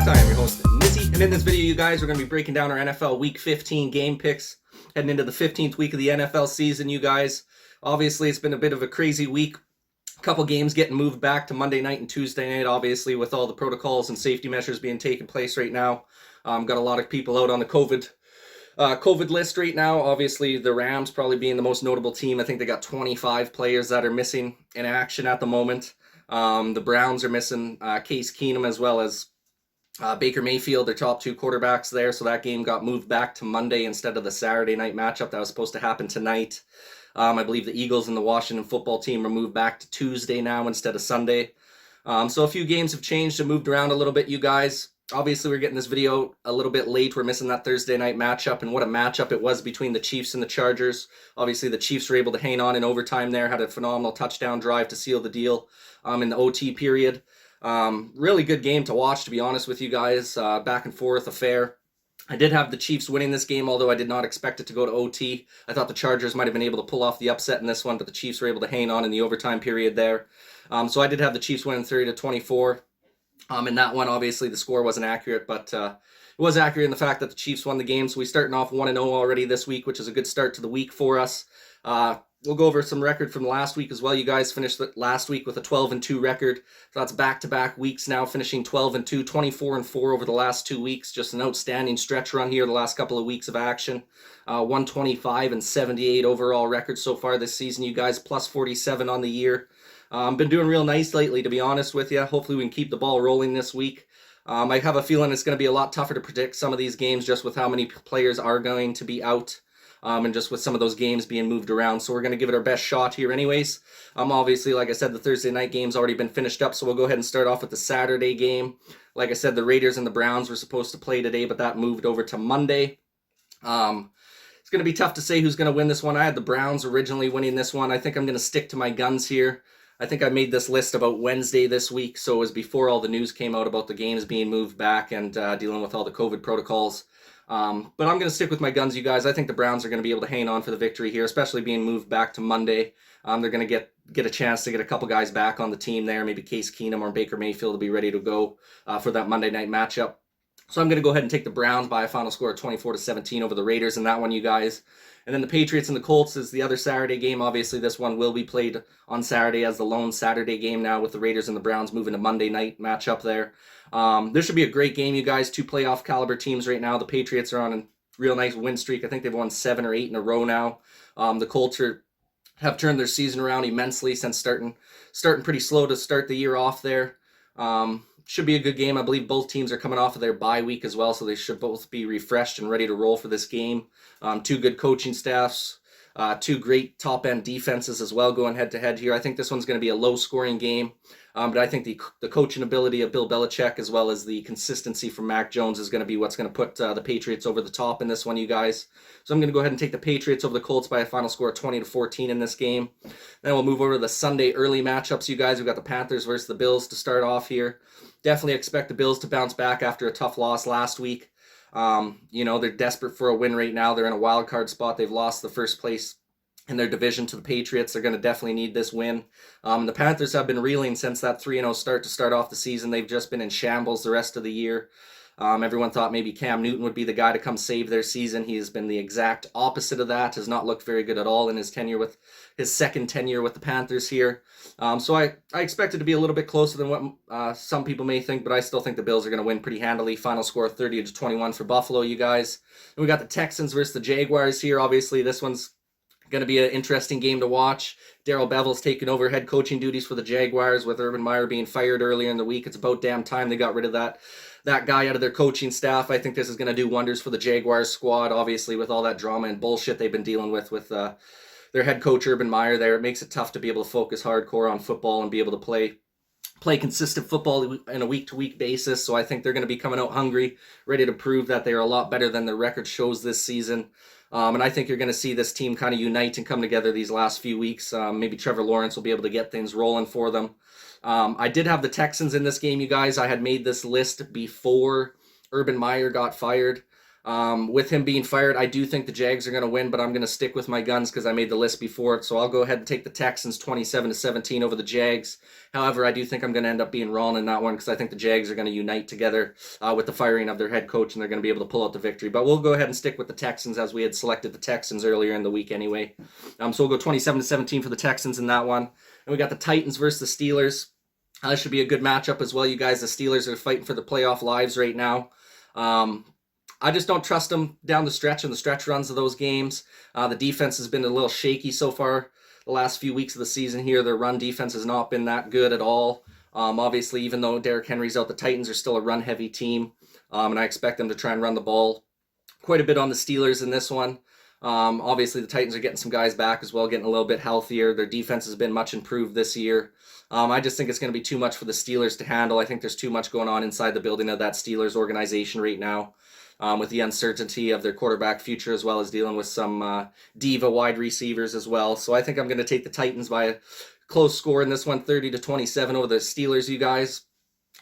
Chat. I am your host, Nizzy, and in this video, you guys, we're going to be breaking down our NFL Week 15 game picks, heading into the 15th week of the NFL season, you guys. Obviously, it's been a bit of a crazy week. A couple games getting moved back to Monday night and Tuesday night, obviously, with all the protocols and safety measures being taken place right now. Got a lot of people out on the COVID list right now. Obviously, the Rams probably being the most notable team. I think they got 25 players that are missing in action at the moment. The Browns are missing Case Keenum as well as Baker Mayfield, their top two quarterbacks there. So that game got moved back to Monday instead of the Saturday night matchup that was supposed to happen tonight. I believe the Eagles and the Washington football team are moved back to Tuesday now instead of Sunday. So a few games have changed and moved around a little bit, you guys. Obviously, we're getting this video a little bit late. We're missing that Thursday night matchup, and what a matchup it was between the Chiefs and the Chargers. Obviously, the Chiefs were able to hang on in overtime there, had a phenomenal touchdown drive to seal the deal in the OT period. Really good game to watch, to be honest with you guys. Back and forth affair. I did have the Chiefs winning this game, although I did not expect it to go to OT. I thought the Chargers might have been able to pull off the upset in this one, but the Chiefs were able to hang on in the overtime period there. So I did have the Chiefs winning 30-24. In that one, obviously, the score wasn't accurate, but it was accurate in the fact that the Chiefs won the game. So we're starting off 1-0 already this week, which is a good start to the week for us. We'll go over some record from last week as well. You guys finished last week with a 12-2 record. So that's back-to-back weeks now, finishing 12-2, 24-4 over the last 2 weeks. Just an outstanding stretch run here the last couple of weeks of action. 125-78 overall record so far this season, you guys, plus 47 on the year. Been doing real nice lately, to be honest with you. Hopefully we can keep the ball rolling this week. I have a feeling it's going to be a lot tougher to predict some of these games just with how many players are going to be out. And just with some of those games being moved around. So we're going to give it our best shot here anyways. Obviously, like I said, the Thursday night game's already been finished up, so we'll go ahead and start off with the Saturday game. Like I said, the Raiders and the Browns were supposed to play today, but that moved over to Monday. It's going to be tough to say who's going to win this one. I had the Browns originally winning this one. I think I'm going to stick to my guns here. I think I made this list about Wednesday this week, so it was before all the news came out about the games being moved back and dealing with all the COVID protocols. But I'm going to stick with my guns, you guys. I think the Browns are going to be able to hang on for the victory here, especially being moved back to Monday. They're going to get a chance to get a couple guys back on the team there, maybe Case Keenum or Baker Mayfield to be ready to go for that Monday night matchup. So I'm going to go ahead and take the Browns by a final score of 24-17 over the Raiders in that one, you guys. And then the Patriots and the Colts is the other Saturday game. Obviously, this one will be played on Saturday as the lone Saturday game now with the Raiders and the Browns moving to Monday night matchup there. This should be a great game, you guys. Two playoff caliber teams right now. The Patriots are on a real nice win streak. I think they've won 7 or 8 in a row now. The Colts have turned their season around immensely since starting pretty slow to start the year off there. Should be a good game. I believe both teams are coming off of their bye week as well, so they should both be refreshed and ready to roll for this game. Two good coaching staffs. Two great top-end defenses as well going head-to-head here. I think this one's going to be a low-scoring game, but I think the coaching ability of Bill Belichick as well as the consistency from Mac Jones is going to be what's going to put the Patriots over the top in this one, you guys. So I'm going to go ahead and take the Patriots over the Colts by a final score of 20-14 in this game. Then we'll move over to the Sunday early matchups, you guys. We've got the Panthers versus the Bills to start off here. Definitely expect the Bills to bounce back after a tough loss last week. They're desperate for a win right now. They're in a wild card spot. They've lost the first place in their division to the Patriots. They're going to definitely need this win. The Panthers have been reeling since that 3-0 start to start off the season. They've just been in shambles the rest of the year. Everyone thought maybe Cam Newton would be the guy to come save their season. He has been the exact opposite of that. Has not looked very good at all in his second tenure with the Panthers here. So I expect it to be a little bit closer than what some people may think, but I still think the Bills are going to win pretty handily. Final score 30-21 for Buffalo, you guys. And we got the Texans versus the Jaguars here. Obviously, this one's going to be an interesting game to watch. Darrell Bevell's taking over head coaching duties for the Jaguars with Urban Meyer being fired earlier in the week. It's about damn time they got rid of that guy out of their coaching staff. I think this is going to do wonders for the Jaguars squad, obviously, with all that drama and bullshit they've been dealing with their head coach Urban Meyer there. It makes it tough to be able to focus hardcore on football and be able to play consistent football in a week-to-week basis. So I think they're going to be coming out hungry, ready to prove that they are a lot better than their record shows this season. And I think you're going to see this team kind of unite and come together these last few weeks. Maybe Trevor Lawrence will be able to get things rolling for them. I did have the Texans in this game, you guys. I had made this list before Urban Meyer got fired. With him being fired, I do think the Jags are going to win, but I'm going to stick with my guns because I made the list before it. So I'll go ahead and take the Texans 27-17 over the Jags. However, I do think I'm going to end up being wrong in that one because I think the Jags are going to unite together with the firing of their head coach, and they're going to be able to pull out the victory. But we'll go ahead and stick with the Texans as we had selected the Texans earlier in the week anyway. So we'll go 27-17 for the Texans in that one. And we got the Titans versus the Steelers. That should be a good matchup as well, you guys. The Steelers are fighting for the playoff lives right now. I just don't trust them down the stretch and the stretch runs of those games. The defense has been a little shaky so far the last few weeks of the season here. Their run defense has not been that good at all. Obviously, even though Derrick Henry's out, the Titans are still a run-heavy team, and I expect them to try and run the ball quite a bit on the Steelers in this one. Obviously, the Titans are getting some guys back as well, getting a little bit healthier. Their defense has been much improved this year. I just think it's going to be too much for the Steelers to handle. I think there's too much going on inside the building of that Steelers organization right now. With the uncertainty of their quarterback future, as well as dealing with some diva wide receivers as well. So I think I'm going to take the Titans by a close score in this one, 30-27 over the Steelers, you guys.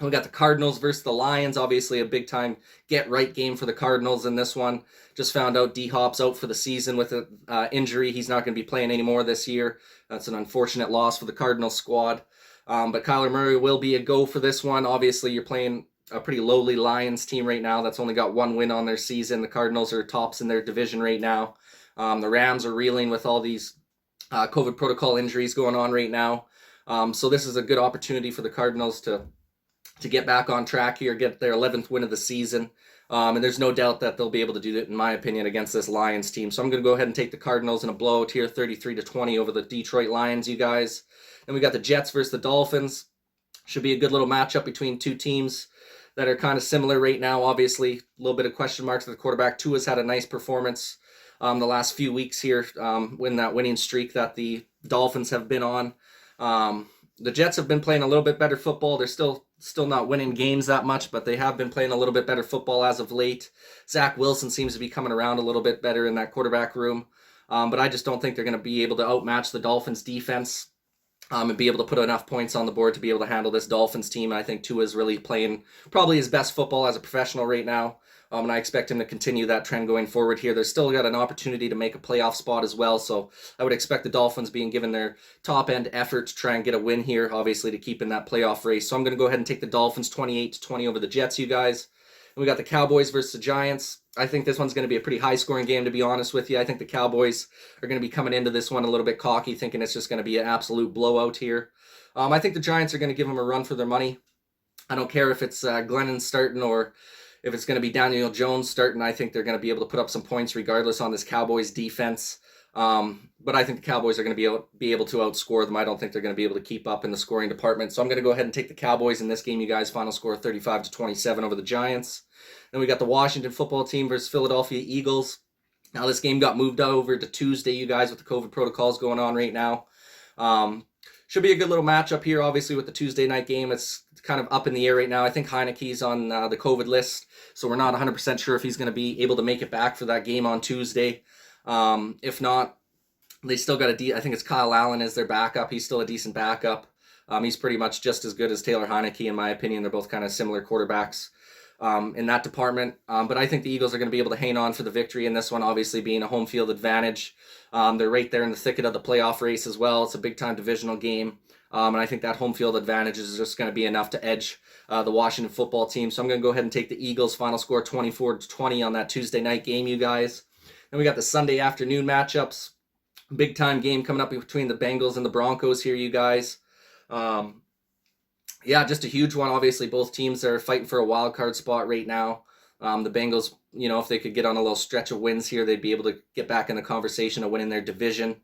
We got the Cardinals versus the Lions. Obviously a big time get right game for the Cardinals in this one. Just found out D-Hop's out for the season with an injury. He's not going to be playing anymore this year. That's an unfortunate loss for the Cardinals squad. But Kyler Murray will be a go for this one. Obviously you're playing a pretty lowly Lions team right now that's only got one win on their season. The Cardinals are tops in their division right now. The Rams are reeling with all these COVID protocol injuries going on right now. So this is a good opportunity for the Cardinals to get back on track here, get their 11th win of the season. And there's no doubt that they'll be able to do that, in my opinion, against this Lions team. So I'm going to go ahead and take the Cardinals in a blowout here, 33-20 over the Detroit Lions, you guys. Then we got the Jets versus the Dolphins. Should be a good little matchup between two teams that are kind of similar right now. Obviously, a little bit of question marks at the quarterback. Tua's had a nice performance the last few weeks here, in that winning streak that the Dolphins have been on. The Jets have been playing a little bit better football. They're still not winning games that much, but they have been playing a little bit better football as of late. Zach Wilson seems to be coming around a little bit better in that quarterback room. But I just don't think they're going to be able to outmatch the Dolphins defense. And be able to put enough points on the board to be able to handle this Dolphins team. I think Tua is really playing probably his best football as a professional right now. And I expect him to continue that trend going forward here. They're still got an opportunity to make a playoff spot as well. So I would expect the Dolphins being given their top end effort to try and get a win here, obviously to keep in that playoff race. So I'm going to go ahead and take the Dolphins 28-20 over the Jets, you guys. And we got the Cowboys versus the Giants. I think this one's going to be a pretty high-scoring game, to be honest with you. I think the Cowboys are going to be coming into this one a little bit cocky, thinking it's just going to be an absolute blowout here. I think the Giants are going to give them a run for their money. I don't care if it's Glennon starting or if it's going to be Daniel Jones starting. I think they're going to be able to put up some points regardless on this Cowboys defense. But I think the Cowboys are going to be able to outscore them. I don't think they're going to be able to keep up in the scoring department. So I'm going to go ahead and take the Cowboys in this game, you guys. Final score 35-27 over the Giants. Then we got the Washington football team versus Philadelphia Eagles. Now this game got moved over to Tuesday, you guys, with the COVID protocols going on right now. Should be a good little matchup here, obviously, with the Tuesday night game. It's kind of up in the air right now. I think Heineke's on the COVID list, so we're not 100% sure if he's going to be able to make it back for that game on Tuesday. If not, they still got I think it's Kyle Allen as their backup. He's still a decent backup. He's pretty much just as good as Taylor Heineke, in my opinion. They're both kind of similar quarterbacks in that department. But I think the Eagles are going to be able to hang on for the victory in this one, obviously being a home field advantage. They're right there in the thicket of the playoff race as well. It's a big-time divisional game. And I think that home field advantage is just going to be enough to edge the Washington football team. So I'm going to go ahead and take the Eagles. Final score 24-20 on that Tuesday night game, you guys. Then we got the Sunday afternoon matchups. Big-time game coming up between the Bengals and the Broncos here, you guys. Yeah, just a huge one. Obviously, both teams are fighting for a wild card spot right now. The Bengals, if they could get on a little stretch of wins here, they'd be able to get back in the conversation of winning their division.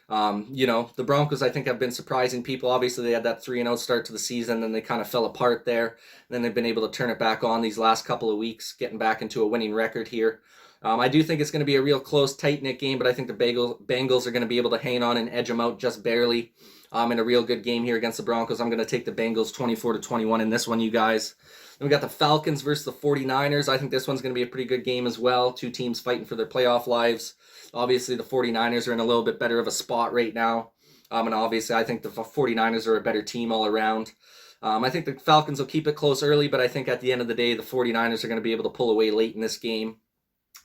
The Broncos, I think, have been surprising people. Obviously, they had that 3-0 start to the season, then they kind of fell apart there. And then they've been able to turn it back on these last couple of weeks, getting back into a winning record here. I do think it's going to be a real close, tight-knit game, but I think the Bengals are going to be able to hang on and edge them out just barely in a real good game here against the Broncos. I'm going to take the Bengals 24-21 in this one, you guys. Then we got the Falcons versus the 49ers. I think this one's going to be a pretty good game as well. Two teams fighting for their playoff lives. Obviously, the 49ers are in a little bit better of a spot right now. And obviously, I think the 49ers are a better team all around. I think the Falcons will keep it close early, but I think at the end of the day, the 49ers are going to be able to pull away late in this game.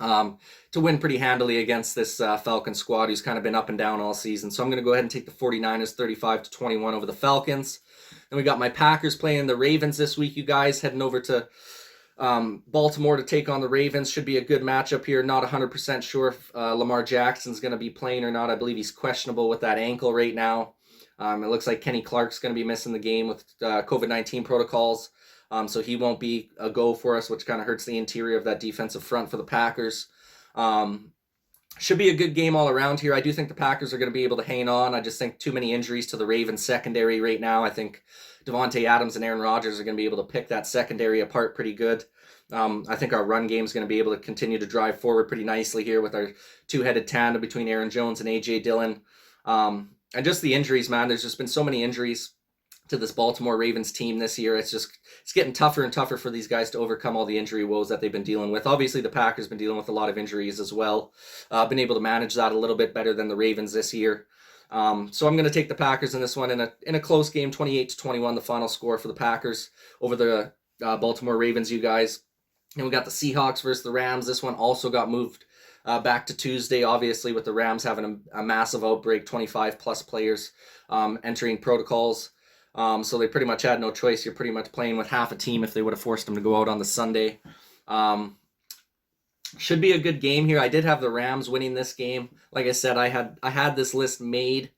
to win pretty handily against this Falcons squad who's kind of been up and down all season. So I'm going to go ahead and take the 49ers 35-21 over the Falcons. Then we got my Packers playing the Ravens this week, you guys, heading over to Baltimore to take on the Ravens. Should be a good matchup here. Not 100% sure if Lamar Jackson's going to be playing or not. I believe he's questionable with that ankle right now. It looks like Kenny Clark's going to be missing the game with COVID-19 protocols. So he won't be a go for us, which kind of hurts the interior of that defensive front for the Packers. Should be a good game all around here. I do think the Packers are going to be able to hang on. I just think too many injuries to the Ravens secondary right now. I think Devontae Adams and Aaron Rodgers are going to be able to pick that secondary apart pretty good. I think our run game is going to be able to continue to drive forward pretty nicely here with our two-headed tandem between Aaron Jones and A.J. Dillon. And just the injuries, man. There's just been so many injuries to this Baltimore Ravens team this year. It's getting tougher and tougher for these guys to overcome all the injury woes that they've been dealing with. Obviously, the Packers been dealing with a lot of injuries as well. Been able to manage that a little bit better than the Ravens this year. So I'm going to take the Packers in this one in a close game, 28-21, the final score for the Packers over the Baltimore Ravens, you guys. And we got the Seahawks versus the Rams. This one also got moved back to Tuesday, obviously, with the Rams having a massive outbreak, 25-plus players entering protocols. So they pretty much had no choice. You're pretty much playing with half a team if they would have forced them to go out on the Sunday. Should be a good game here. I did have the Rams winning this game. Like I said, I had this list made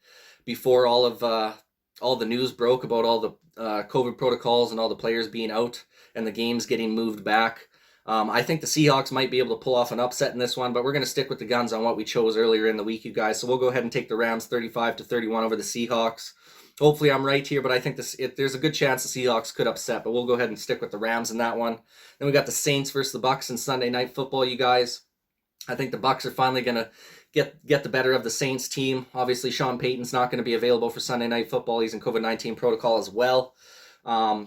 before all the news broke about all the COVID protocols and all the players being out and the games getting moved back. I think the Seahawks might be able to pull off an upset in this one, but we're going to stick with the guns on what we chose earlier in the week, you guys. So we'll go ahead and take the Rams 35-31 over the Seahawks. Hopefully I'm right here, but I think there's a good chance the Seahawks could upset, but we'll go ahead and stick with the Rams in that one. Then we got the Saints versus the Bucks in Sunday Night Football, you guys. I think the Bucks are finally going to get the better of the Saints team. Obviously, Sean Payton's not going to be available for Sunday Night Football. He's in COVID-19 protocol as well.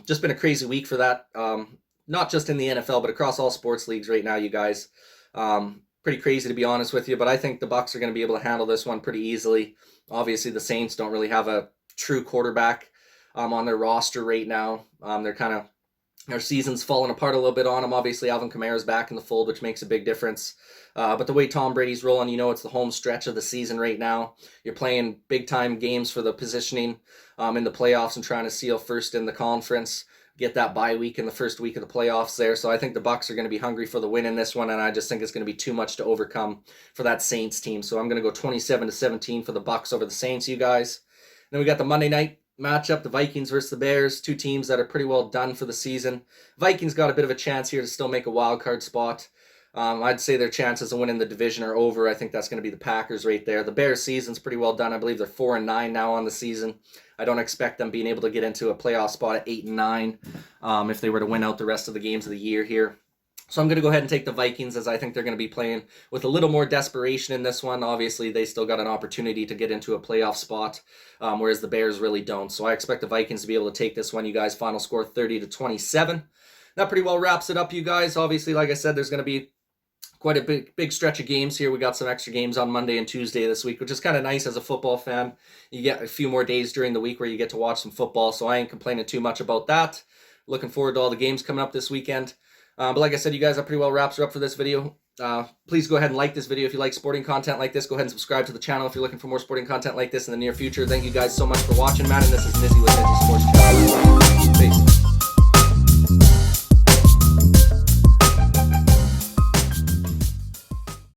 Just been a crazy week for that. Not just in the NFL, but across all sports leagues right now, you guys. Pretty crazy, to be honest with you, but I think the Bucks are going to be able to handle this one pretty easily. Obviously, the Saints don't really have a true quarterback on their roster right now. Their season's falling apart a little bit on them. Obviously, Alvin Kamara's back in the fold, which makes a big difference. But the way Tom Brady's rolling, it's the home stretch of the season right now. You're playing big-time games for the positioning in the playoffs and trying to seal first in the conference, get that bye week in the first week of the playoffs there. So I think the Bucks are going to be hungry for the win in this one, and I just think it's going to be too much to overcome for that Saints team. So I'm going to go 27-17 for the Bucks over the Saints, you guys. Then we got the Monday night matchup, the Vikings versus the Bears, two teams that are pretty well done for the season. Vikings got a bit of a chance here to still make a wild card spot. I'd say their chances of winning the division are over. I think that's going to be the Packers right there. The Bears' season's pretty well done. I believe they're 4-9 now on the season. I don't expect them being able to get into a playoff spot at 8-9 if they were to win out the rest of the games of the year here. So I'm going to go ahead and take the Vikings, as I think they're going to be playing with a little more desperation in this one. Obviously, they still got an opportunity to get into a playoff spot, whereas the Bears really don't. So I expect the Vikings to be able to take this one, you guys. Final score 30-27. That pretty well wraps it up, you guys. Obviously, like I said, there's going to be quite a big stretch of games here. We got some extra games on Monday and Tuesday this week, which is kind of nice as a football fan. You get a few more days during the week where you get to watch some football, so I ain't complaining too much about that. Looking forward to all the games coming up this weekend. But like I said, you guys, that pretty well wraps it up for this video. Please go ahead and like this video if you like sporting content like this. Go ahead and subscribe to the channel if you're looking for more sporting content like this in the near future. Thank you guys so much for watching, man. And this is Nizzy with Nizzy Sports Channel.